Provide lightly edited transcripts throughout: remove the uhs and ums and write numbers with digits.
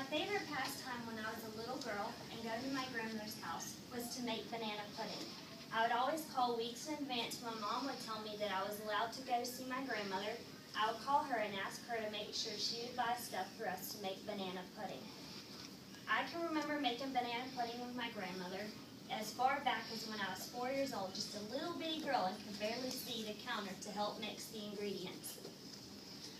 My favorite pastime when I was a little girl and go to my grandmother's house was to make banana pudding. I would always call weeks in advance. My mom would tell me that I was allowed to go see my grandmother. I would call her and ask her to make sure she would buy stuff for us to make banana pudding. I can remember making banana pudding with my grandmother as far back as when I was 4 years old, just a little bitty girl and could barely see the counter to help mix the ingredients.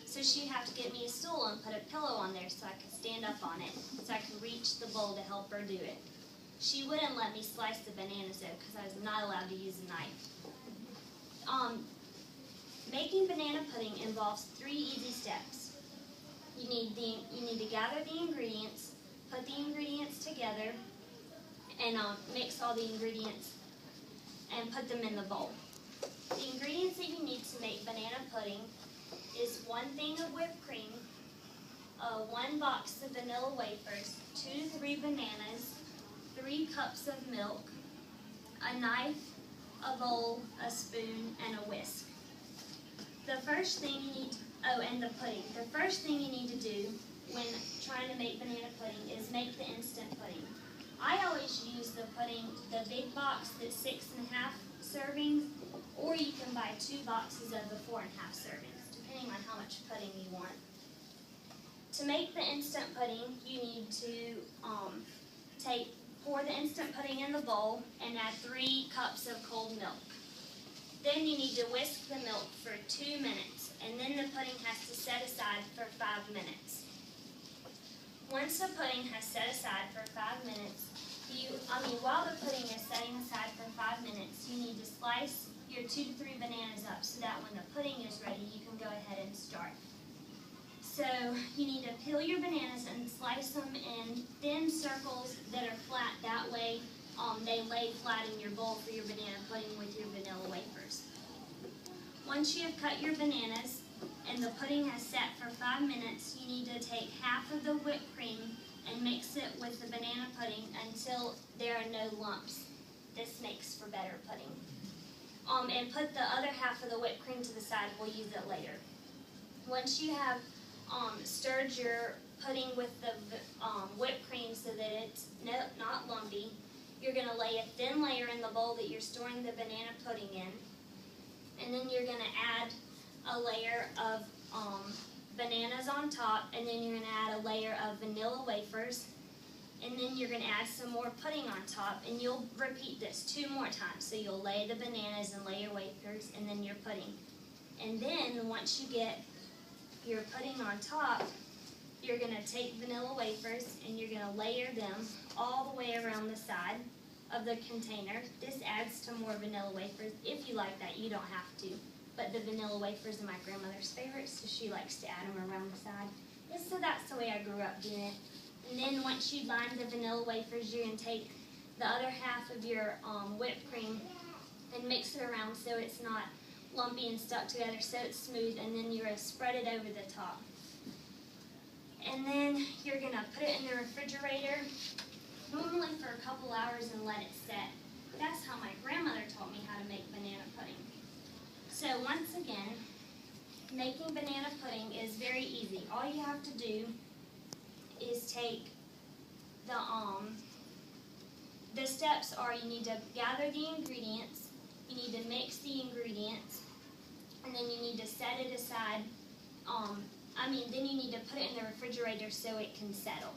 So she'd have to get me a stool and put a pillow on there so I could stand up on it, so I could reach the bowl to help her do it. She wouldn't let me slice the bananas though, because I was not allowed to use a knife. Making banana pudding involves 3 easy steps. You need to gather the ingredients, put the ingredients together, and mix all the ingredients and put them in the bowl. The ingredients that you need to make banana pudding is 1 thing of whipped cream, 1 box of vanilla wafers, 2 to 3 bananas, 3 cups of milk, a knife, a bowl, a spoon, and a whisk. The first thing you need, and the pudding. The first thing you need to do when trying to make banana pudding is make the instant pudding. I always use the pudding, the big box that's 6.5 servings, or you can buy 2 boxes of the 4.5 servings, depending on how much pudding you want. To make the instant pudding, you need to pour the instant pudding in the bowl and add 3 cups of cold milk. Then you need to whisk the milk for 2 minutes, and then the pudding has to set aside for 5 minutes. Once the pudding has set aside for 5 minutes, while the pudding is setting aside for 5 minutes, you need to slice your 2 to 3 bananas up so that when the pudding is ready, you can go ahead and start. So you need to peel your bananas and slice them in thin circles that are flat. That way they lay flat in your bowl for your banana pudding with your vanilla wafers. Once you have cut your bananas and the pudding has set for 5 minutes, you need to take half of the whipped cream and mix it with the banana pudding until there are no lumps. This makes for better pudding. And put the other half of the whipped cream to the side. We'll use it later. Once you have stirred your pudding with the whipped cream so that it's not lumpy, you're going to lay a thin layer in the bowl that you're storing the banana pudding in. And then you're going to add a layer of bananas on top, and then you're going to add a layer of vanilla wafers, and then you're going to add some more pudding on top, and you'll repeat this 2 more times. So you'll lay the bananas and lay your wafers and then your pudding. And then once you get your pudding on top, you're going to take vanilla wafers and you're going to layer them all the way around the side of the container. This adds to more vanilla wafers. If you like that, you don't have to. But the vanilla wafers are my grandmother's favorite, so she likes to add them around the side. So that's the way I grew up doing it. And then once you line the vanilla wafers, you're going to take the other half of your whipped cream and mix it around so it's not lumpy and stuck together, so it's smooth, and then you're going to spread it over the top. And then you're going to put it in the refrigerator, normally for a couple hours, and let it set. That's how my grandmother taught me how to make banana pudding. So once again, making banana pudding is very easy. All you have to do is take the steps are you need to gather the ingredients, you need to mix the ingredients, and then you need to set it aside. Then you need to put it in the refrigerator so it can settle.